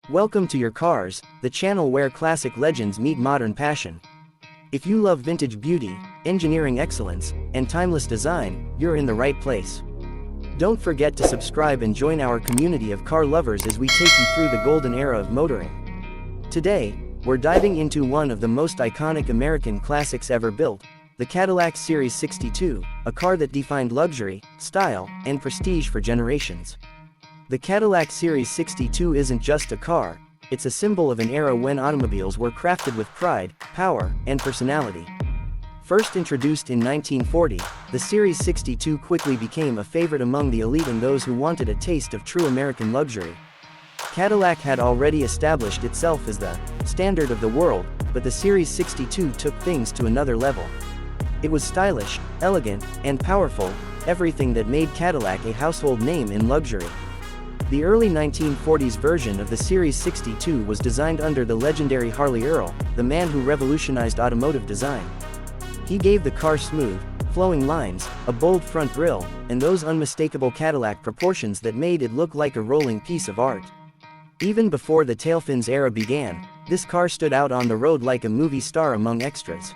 Welcome to Your Cars, the channel where classic legends meet modern passion. If you love vintage beauty, engineering excellence, and timeless design, you're in the right place. Don't forget to subscribe and join our community of car lovers as we take you through the golden era of motoring. Today, we're diving into one of the most iconic American classics ever built, the Cadillac Series 62, a car that defined luxury, style, and prestige for generations. The Cadillac Series 62 isn't just a car, it's a symbol of an era when automobiles were crafted with pride, power, and personality. First introduced in 1940, the Series 62 quickly became a favorite among the elite and those who wanted a taste of true American luxury. Cadillac had already established itself as the standard of the world, but the Series 62 took things to another level. It was stylish, elegant, and powerful, everything that made Cadillac a household name in luxury. The early 1940s version of the Series 62 was designed under the legendary Harley Earl, the man who revolutionized automotive design. He gave the car smooth, flowing lines, a bold front grille, and those unmistakable Cadillac proportions that made it look like a rolling piece of art. Even before the tailfins era began, this car stood out on the road like a movie star among extras.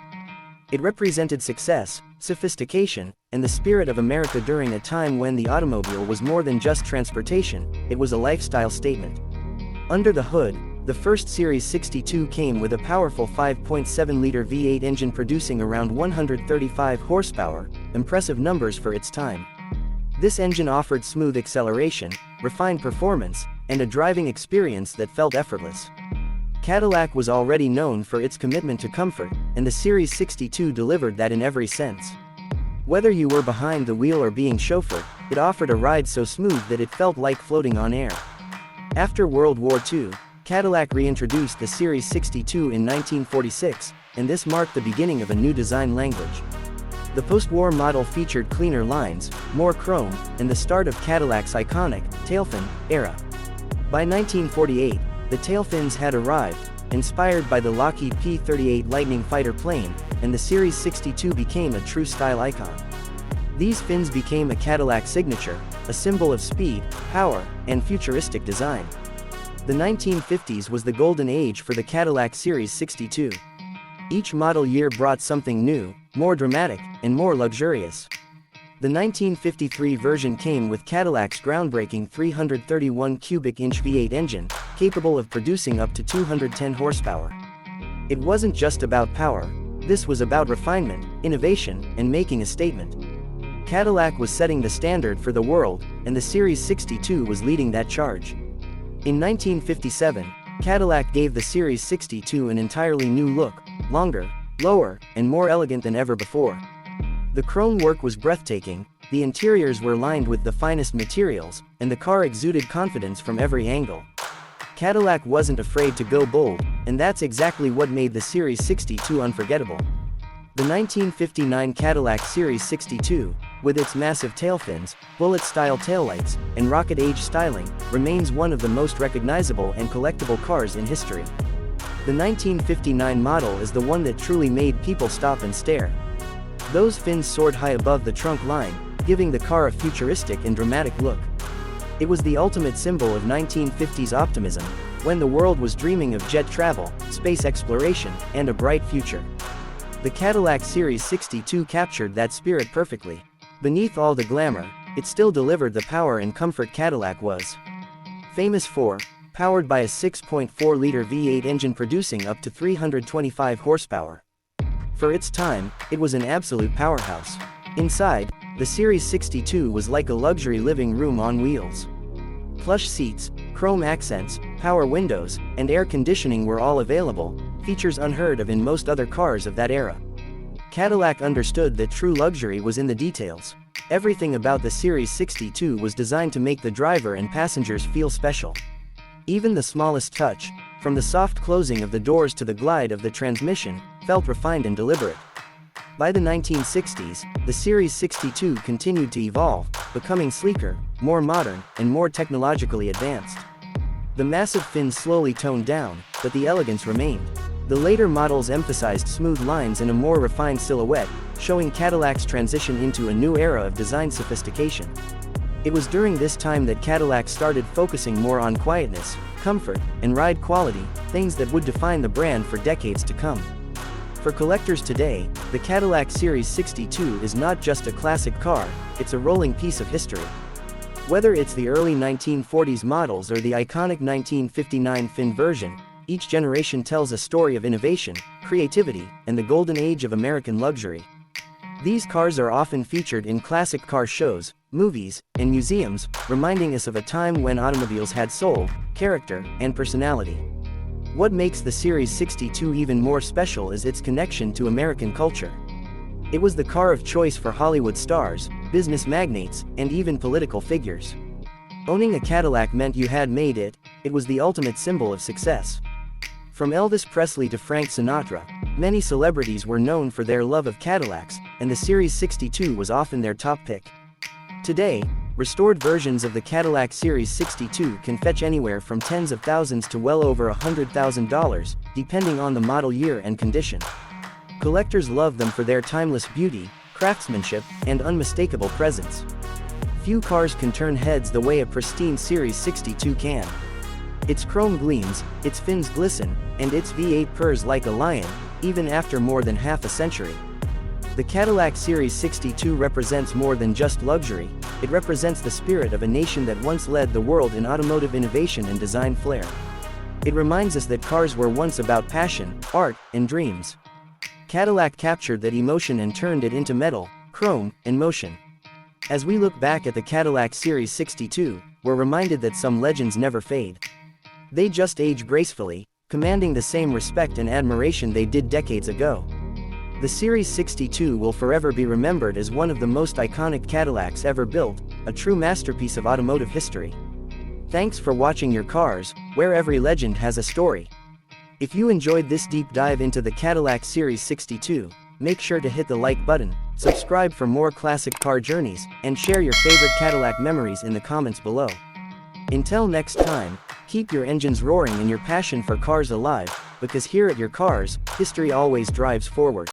It represented success, sophistication, and the spirit of America during a time when the automobile was more than just transportation, it was a lifestyle statement. Under the hood, the first Series 62 came with a powerful 5.7-liter V8 engine producing around 135 horsepower, impressive numbers for its time. This engine offered smooth acceleration, refined performance, and a driving experience that felt effortless. Cadillac was already known for its commitment to comfort, and the Series 62 delivered that in every sense. Whether you were behind the wheel or being chauffeured, it offered a ride so smooth that it felt like floating on air. After World War II, Cadillac reintroduced the Series 62 in 1946, and this marked the beginning of a new design language. The post-war model featured cleaner lines, more chrome, and the start of Cadillac's iconic tailfin era. By 1948, the tailfins had arrived, inspired by the Lockheed P-38 Lightning fighter plane, and the Series 62 became a true style icon. These fins became a Cadillac signature, a symbol of speed, power, and futuristic design. The 1950s was the golden age for the Cadillac Series 62. Each model year brought something new, more dramatic, and more luxurious. The 1953 version came with Cadillac's groundbreaking 331 cubic inch V8 engine, capable of producing up to 210 horsepower. It wasn't just about power, this was about refinement, innovation, and making a statement. Cadillac was setting the standard for the world, and the Series 62 was leading that charge. In 1957, Cadillac gave the Series 62 an entirely new look, longer, lower, and more elegant than ever before. The chrome work was breathtaking, the interiors were lined with the finest materials, and the car exuded confidence from every angle. Cadillac wasn't afraid to go bold, and that's exactly what made the Series 62 unforgettable. The 1959 Cadillac Series 62, with its massive tailfins, bullet-style taillights, and rocket-age styling, remains one of the most recognizable and collectible cars in history. The 1959 model is the one that truly made people stop and stare. Those fins soared high above the trunk line, giving the car a futuristic and dramatic look. It was the ultimate symbol of 1950s optimism, when the world was dreaming of jet travel, space exploration, and a bright future. The Cadillac Series 62 captured that spirit perfectly. Beneath all the glamour, it still delivered the power and comfort Cadillac was famous for, powered by a 6.4-liter V8 engine producing up to 325 horsepower. For its time, it was an absolute powerhouse. Inside, the Series 62 was like a luxury living room on wheels. Plush seats, chrome accents, power windows, and air conditioning were all available, features unheard of in most other cars of that era. Cadillac understood that true luxury was in the details. Everything about the Series 62 was designed to make the driver and passengers feel special. Even the smallest touch, from the soft closing of the doors to the glide of the transmission, felt refined and deliberate. By the 1960s, the Series 62 continued to evolve, becoming sleeker, more modern, and more technologically advanced. The massive fins slowly toned down, but the elegance remained. The later models emphasized smooth lines and a more refined silhouette, showing Cadillac's transition into a new era of design sophistication. It was during this time that Cadillac started focusing more on quietness, comfort, and ride quality, things that would define the brand for decades to come. For collectors today, the Cadillac Series 62 is not just a classic car, it's a rolling piece of history. Whether it's the early 1940s models or the iconic 1959 fin version, each generation tells a story of innovation, creativity, and the golden age of American luxury. These cars are often featured in classic car shows, movies, and museums, reminding us of a time when automobiles had soul, character, and personality. What makes the Series 62 even more special is its connection to American culture. It was the car of choice for Hollywood stars, business magnates, and even political figures. Owning a Cadillac meant you had made it, it was the ultimate symbol of success. From Elvis Presley to Frank Sinatra, many celebrities were known for their love of Cadillacs, and the Series 62 was often their top pick. Today, restored versions of the Cadillac Series 62 can fetch anywhere from tens of thousands to well over $100,000, depending on the model year and condition. Collectors love them for their timeless beauty, craftsmanship, and unmistakable presence. Few cars can turn heads the way a pristine Series 62 can. Its chrome gleams, its fins glisten, and its V8 purrs like a lion, even after more than half a century. The Cadillac Series 62 represents more than just luxury, it represents the spirit of a nation that once led the world in automotive innovation and design flair. It reminds us that cars were once about passion, art, and dreams. Cadillac captured that emotion and turned it into metal, chrome, and motion. As we look back at the Cadillac Series 62, we're reminded that some legends never fade. They just age gracefully, commanding the same respect and admiration they did decades ago. The Series 62 will forever be remembered as one of the most iconic Cadillacs ever built, a true masterpiece of automotive history. Thanks for watching Your Cars, where every legend has a story. If you enjoyed this deep dive into the Cadillac Series 62, make sure to hit the like button, subscribe for more classic car journeys, and share your favorite Cadillac memories in the comments below. Until next time, keep your engines roaring and your passion for cars alive, because here at Your Cars, history always drives forward.